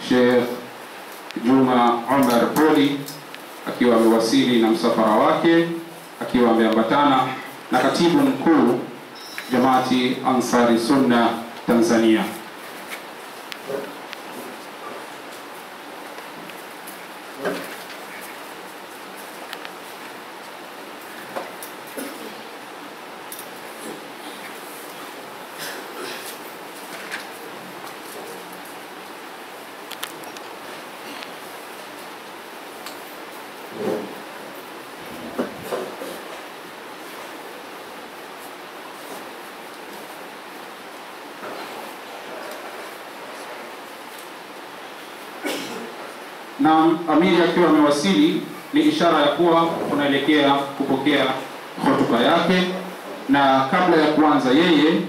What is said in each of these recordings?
Sheikh Juma Omar Poli akiwa amewasili na msafara wake, akiwa ameambatana na katibu mkuu Jamaati Ansari Sunna Tanzania. Na amiri akiwa amewasili ni ishara ya kuwa tunaelekea kupokea hotuba yake, na kabla ya kuanza yeye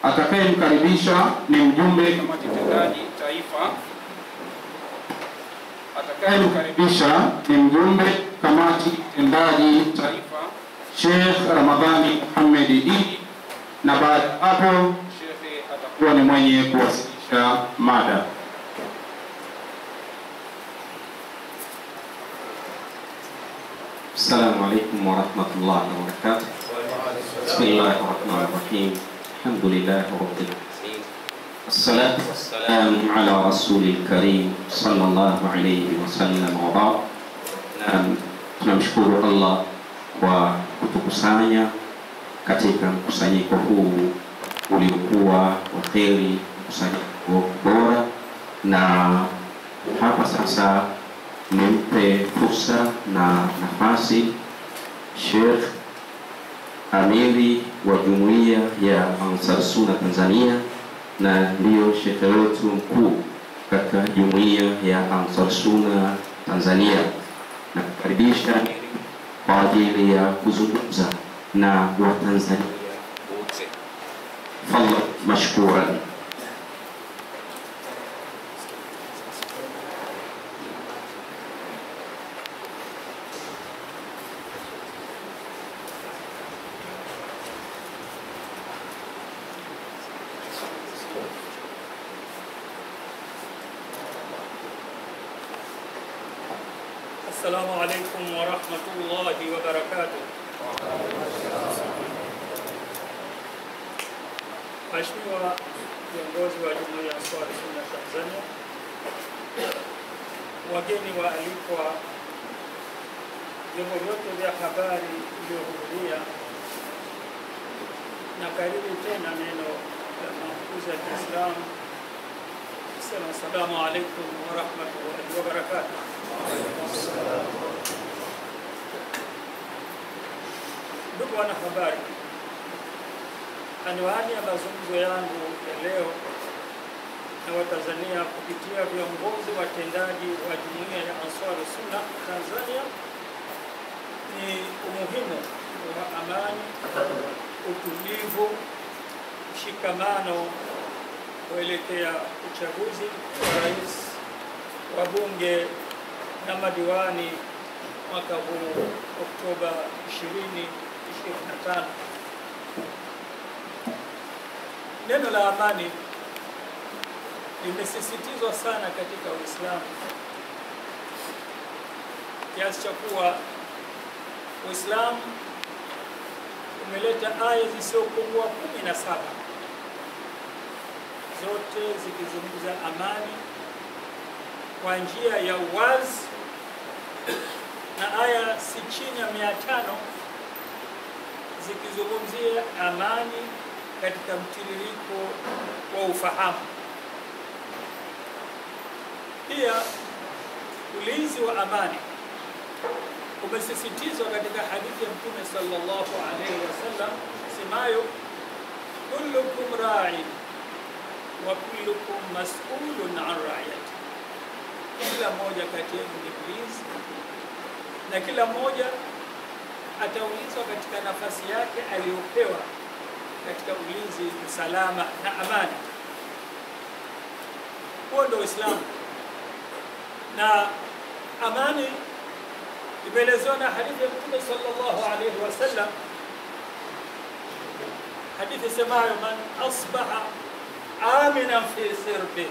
atakayemkaribisha ni mjumbe kamati tendaji taifa. Atakayemkaribisha ni mjumbe kamati tendaji taifa Sheikh Ramadhani Muhammad Idi, na baada hapo Sheikh atakuwa ni mwenye kuwasilisha mada. السلام عليكم ورحمة الله وبركاته. بسم الله الرحمن الرحيم. الحمد لله رب العالمين. الصلاة والسلام على رسول الكريم صلى الله عليه وسلم وبعد. Tunamshukuru Allah kwa kutukusanya katika mkusanyiko huu uliokuwa wa kheri, mkusanyiko bora, na hapa sasa nimpe fursa na nafasi Sheikh Amiri wa Jumuiya ya Ansar Sunna Tanzania, na ndio Sheikh wetu mkuu katika Jumuiya ya Ansar Sunna Tanzania, na kukaribisha kwa ajili ya kuzungumza na Watanzania wote. Fadhlan mashkuran. السلام عليكم ورحمة الله وبركاته. Mheshimiwa viongozi wa Jumuiya ya Ansar Sunna Tanzania, wageni waalikwa, vyombo vyote vya habari vilivyohudhuria, na karibu tena neno la mafunzo ya Kiislamu. Assalamu alaikum wa rahmatullahi wa barakatuh. Ndugu wanahabari, anwani ya mazungumzo yangu ya leo na Watanzania kupitia viongozi watendaji wa Jumuiya ya Ansar Sunna Tanzania ni umuhimu wa amani, utulivu, mshikamano kuelekea uchaguzi wa rais, wa bunge na madiwani mwaka huu Oktoba 2025. Neno la amani limesisitizwa sana katika Uislamu, kiasi cha kuwa Uislamu umeleta aya zisizopungua 17 zote zikizungumza amani kwa njia ya uwazi, na aya si chini ya 500 zikizungumzia amani katika mtiririko wa ufahamu. Pia ulinzi wa amani umesisitizwa katika hadithi ya Mtume sallallahu alaihi wasallam semayo, kullukum ra'in wa kullukum mas'ulun 'an ra'iyati, kila mmoja kati yenu ni mlinzi na kila mmoja ataulizwa katika nafasi yake aliyopewa katika ulinzi, usalama na amani. Huo ndio Uislamu. Na amani imeelezewa na hadithi ya Mtume sallallahu alaihi wasallam, hadithi semayo, man asbaha aminan fi sirbi,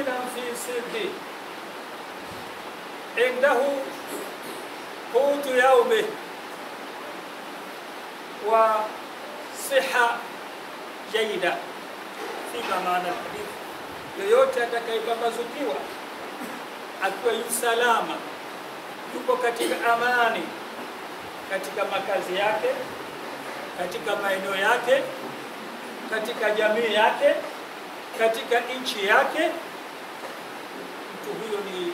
آمنا في سربه عنده قوت يومه وصحة جيدة. Fika maana hadithi, yoyote atakayepambazukiwa akiwa yusalama, yupo katika amani, katika makazi yake, katika maeneo yake, katika jamii yake, katika nchi yake, mtu huyo ni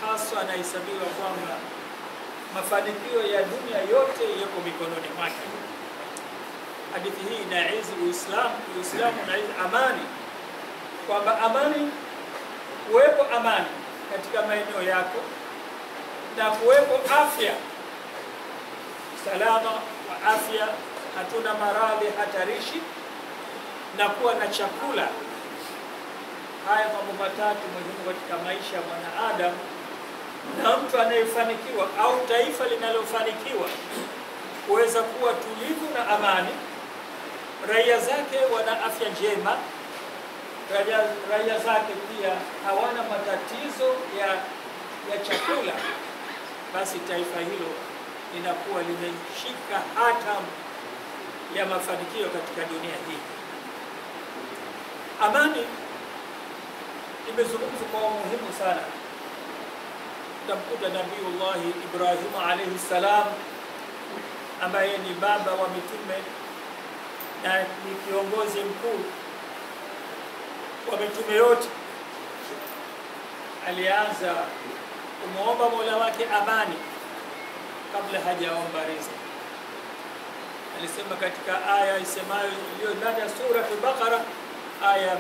hasa anahesabiwa kwamba mafanikio ya dunia yote yako mikononi mwake. Hadithi hii inaizi Uislamu unaizi amani, kwamba amani, kuwepo amani katika maeneo yako na kuwepo afya, salama wa afya, hatuna maradhi hatarishi, na kuwa na chakula. Haya mambo matatu muhimu katika maisha ya mwanadamu, na mtu anayefanikiwa au taifa linalofanikiwa kuweza kuwa tulivu na amani, raia zake wana afya njema, raia zake pia hawana matatizo ya chakula, basi taifa hilo linakuwa limeshika hatamu ya mafanikio katika dunia hii. Amani imezungumzwa kwa umuhimu sana. Tutamkuta Nabiiullah Ibrahim alayhi salam, ambaye ni baba wa mitume na ni kiongozi mkuu wa mitume yote, alianza kumuomba Mola wake amani kabla hajaomba riziki. Alisema katika aya isemayo iliyo ndani ya sura al-Baqara aya 163,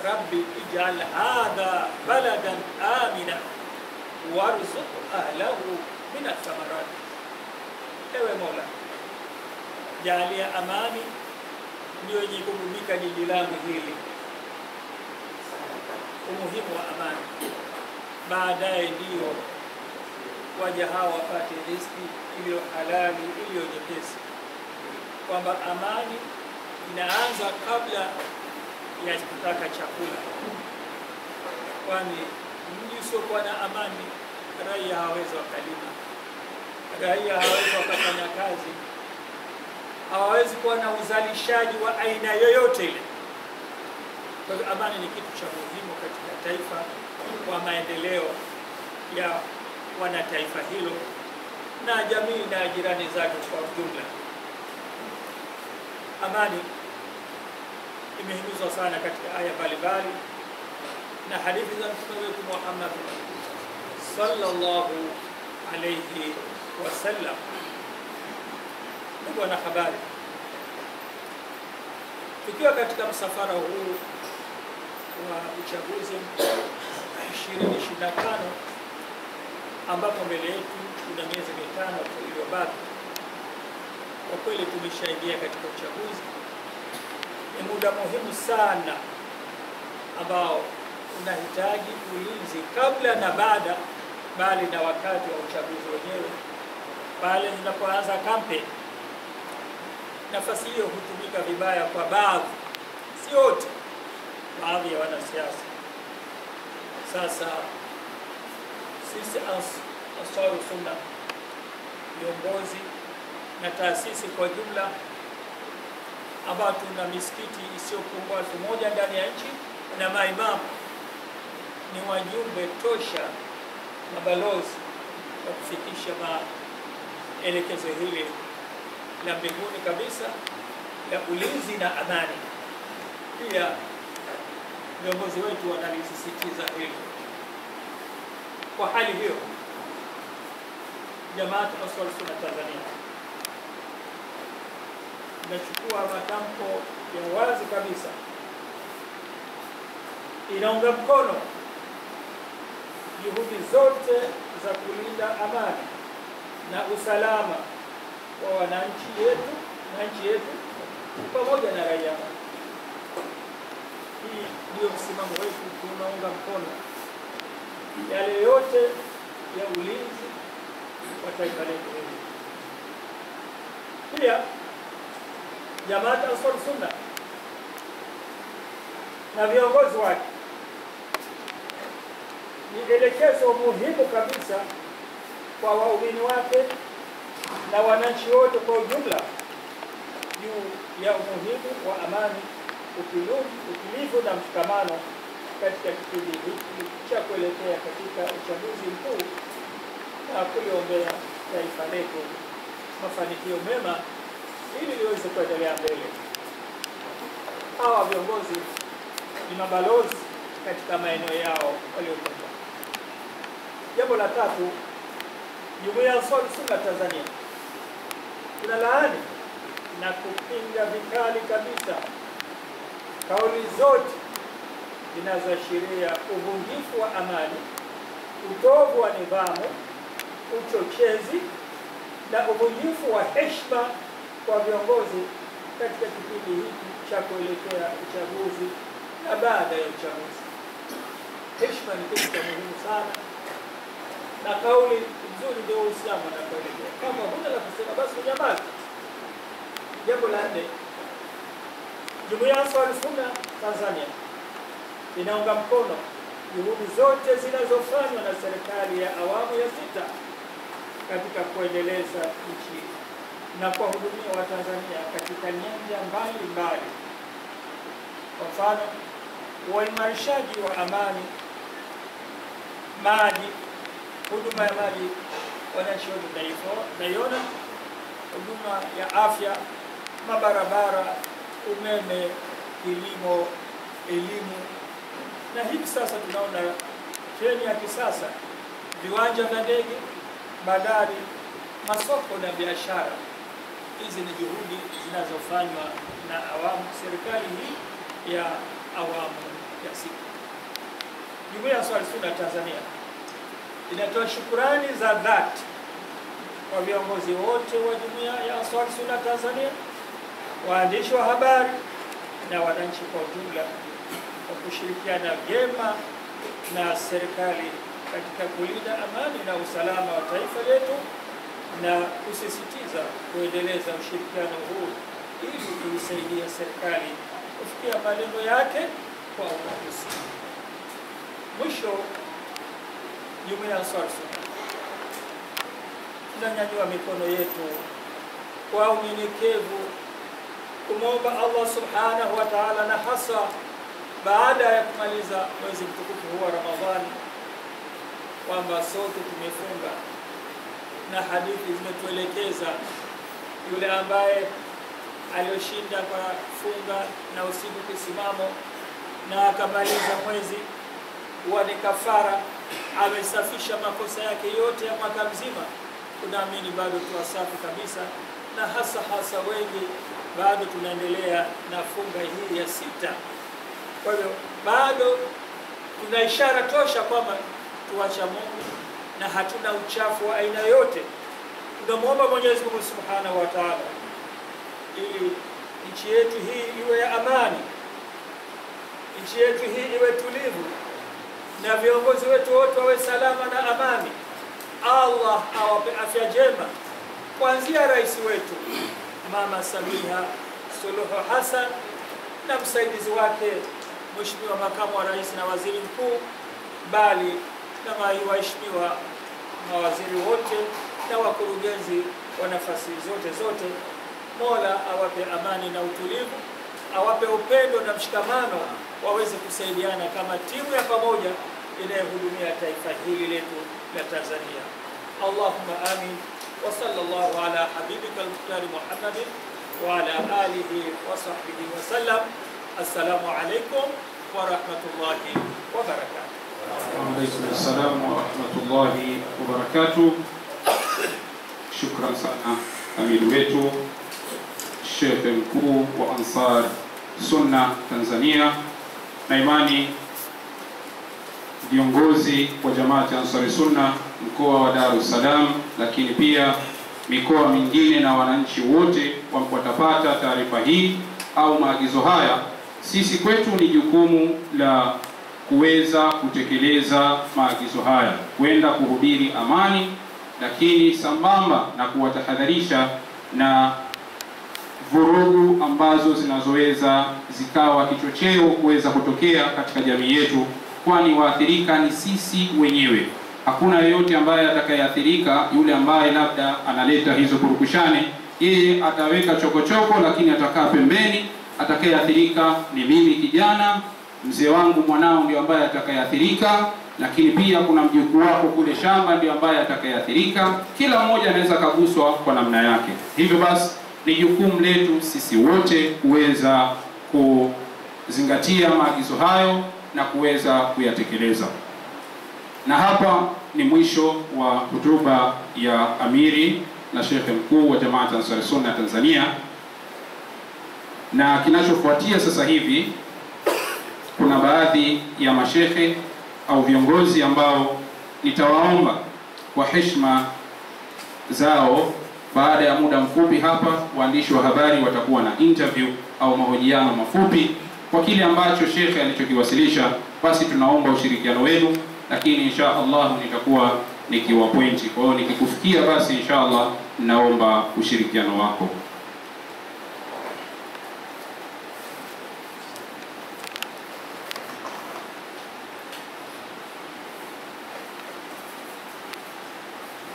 Rabbi ij'al hadha baladan amina warzuq ahlahu min ath-thamarat. Ewe Mola, jalia amani ndio yenye kugubika jiji langu hili. Umuhimu wa amani, baadaye ndio waja hawa wapate riziki iliyo halali, iliyo nyepesi, kwamba amani inaanza kabla ya kutaka chakula, kwani mji usiokuwa na amani, raia hawawezi wakalima, raia hawawezi wakafanya kazi, hawawezi kuwa na uzalishaji wa aina yoyote ile. Kwa hivyo amani ni kitu cha muhimu katika taifa kwa maendeleo ya wanataifa hilo na jamii na jirani zake kwa ujumla. Amani imehimizwa sana katika aya mbalimbali na hadithi za Mtume wetu Muhammad sallallahu alayhi wasallam. Ndugu wanahabari, tukiwa katika msafara huu wa uchaguzi 2025 ambapo mbele yetu kuna miezi mitano iliyobaki, kwa kweli tumeshaingia katika uchaguzi. Ni muda muhimu sana ambao unahitaji ulinzi kabla na baada, bali na wakati wa uchaguzi wenyewe, pale zinapoanza kampeni. Nafasi hiyo hutumika vibaya kwa baadhi, si wote, baadhi ya wanasiasa. Sasa sisi Ansarus Sunna, viongozi na taasisi kwa jumla, ambao tuna misikiti isiyopungua 1000 ndani ya nchi na maimamu, ni wajumbe tosha, mabalozi wa kufikisha maelekezo hili la mbinguni kabisa ya ulinzi na amani. Pia viongozi wetu wanalisisitiza hili. Kwa hali hiyo, Jamaat Ansarus Sunna Tanzania inachukua matamko ya wazi kabisa, inaunga mkono juhudi zote za kulinda amani na usalama wa wananchi yetu na nchi yetu pamoja na raia. Hii ndio msimamo wetu, tunaunga mkono yale yote ya ulinzi wa taifa letu hili. Pia Jamaat Ansarus Sunna na viongozi wake ni elekezo muhimu kabisa kwa waumini wake na wananchi wote kwa ujumla juu ya umuhimu wa amani, utulivu na mshikamano katika kipindi hiki cha kuelekea katika uchaguzi mkuu na kuliombea taifa letu mafanikio mema ili liweze kuendelea mbele. Hawa viongozi ni mabalozi katika maeneo yao waliotoka. Jambo la tatu, Jumuiya ya Ansar Sunna Tanzania tunalaani na kupinga vikali kabisa kauli zote zinazoashiria uvunjifu wa amani, utovu wa nidhamu, uchochezi na uvunjifu wa heshima kwa viongozi katika kipindi hiki cha kuelekea uchaguzi na baada ya uchaguzi. Heshima ni kitu cha muhimu sana, na kauli nzuri ndio Uislamu unapoelekea. Kama huna la kusema basi unyamaze. Jambo la nne, Jumuiya ya Ansar Sunna Tanzania inaunga mkono juhudi zote zinazofanywa na serikali ya awamu ya 6 katika kuendeleza nchi na kuwahudumia Watanzania katika nyanja mbalimbali. Kwa mfano, uimarishaji wa amani, maji, huduma ya maji wananchi wote tunaiona, huduma ya afya, mabarabara, umeme, kilimo, elimu, na hivi sasa tunaona treni ya kisasa, viwanja vya ndege, bandari, masoko na biashara. Hizi ni juhudi zinazofanywa na serikali hii ya awamu ya 6. Jumuiya ya Ansar Sunna Tanzania inatoa shukrani za dhati kwa viongozi wote wa Jumuiya ya Ansar Sunna Tanzania, waandishi wa habari na wananchi kwa ujumla kwa kushirikiana vyema na serikali katika kulinda amani na usalama wa taifa letu na kusisitiza kuendeleza ushirikiano huu ili kuisaidia serikali kufikia malengo yake kwa ufanisi. Mwisho, Jumuiya ya Ansar Sunna tunanyanyua mikono yetu kwa unyenyekevu kumwomba Allah subhanahu wa ta'ala, na hasa baada ya kumaliza mwezi mtukufu huu wa Ramadhani, kwamba sote tumefunga na hadithi zimetuelekeza yule ambaye aliyoshinda kwa funga na usiku kisimamo na akamaliza mwezi huwa ni kafara, amesafisha makosa yake yote ya mwaka mzima. Tunaamini bado tu safi kabisa, na hasa wengi bado tunaendelea na funga hii ya 6. Kwa hiyo bado tuna ishara tosha kwamba tuacha Mungu na hatuna uchafu wa aina yote. Tunamwomba Mwenyezi Mungu Subhanahu wa Ta'ala ili nchi yetu hii iwe ya amani, nchi yetu hii iwe tulivu, na viongozi wetu wote wawe salama na amani. Allah awape afya njema, kuanzia rais wetu Mama Samia Suluhu Hassan na msaidizi wake Mheshimiwa Makamu wa Rais na Waziri Mkuu, bali na waheshimiwa mawaziri wote na wakurugenzi wa nafasi zote. Mola awape amani na utulivu, awape upendo na mshikamano, waweze kusaidiana kama timu ya pamoja inayohudumia taifa hili letu la Tanzania. Allahumma amin wa sallallahu ala habibika al-mukhtar Muhammadin wa ala alihi wa sahbihi wa sallam. Assalamu alaykum wa rahmatullahi wa barakatuh. Wa alaykum assalam wa rahmatullahi wa barakatuh. Shukran sana amiri wetu Sheikh mkuu wa Ansar Sunna Tanzania, na imani viongozi wa Jamaati Ansar Sunna mkoa wa Dar es Salaam, lakini pia mikoa mingine na wananchi wote watapata taarifa hii au maagizo haya. Sisi kwetu ni jukumu la kuweza kutekeleza maagizo haya, kwenda kuhubiri amani, lakini sambamba na kuwatahadharisha na vurugu ambazo zinazoweza zikawa kichocheo kuweza kutokea katika jamii yetu, kwani waathirika ni sisi wenyewe. Hakuna yeyote ambaye atakayeathirika yule ambaye labda analeta hizo purukushani, yeye ataweka chokochoko lakini atakaa pembeni. Atakayeathirika ni mimi kijana, mzee wangu, mwanao ndio ambaye atakayeathirika, lakini pia kuna mjukuu wako kule shamba ndio ambaye atakayeathirika. Kila mmoja anaweza kaguswa kwa namna yake. Hivyo basi ni jukumu letu sisi wote kuweza kuzingatia maagizo hayo na kuweza kuyatekeleza. Na hapa ni mwisho wa hotuba ya amiri na shekhe mkuu wa Jamaat Ansar Sunna Tanzania. Na kinachofuatia sasa hivi, kuna baadhi ya mashekhe au viongozi ambao nitawaomba kwa heshima zao, baada ya muda mfupi hapa waandishi wa habari watakuwa na interview au mahojiano mafupi kwa kile ambacho shekhe alichokiwasilisha. Basi tunaomba ushirikiano wenu, lakini insha Allah nitakuwa nikiwapointi. Kwa hiyo nikikufikia, basi insha Allah naomba ushirikiano wako.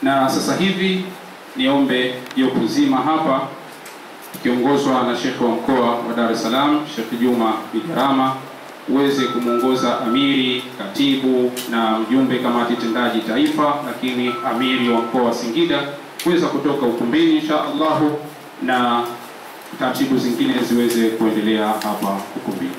Na sasa hivi niombe jopo zima hapa kiongozwa na Sheikh wa mkoa wa Dar es Salaam, Sheikh Juma Bigarama, uweze kumuongoza amiri, katibu na mjumbe kamati tendaji taifa, lakini amiri wa mkoa wa Singida kuweza kutoka ukumbini insha Allah, na taratibu zingine ziweze kuendelea hapa ukumbini.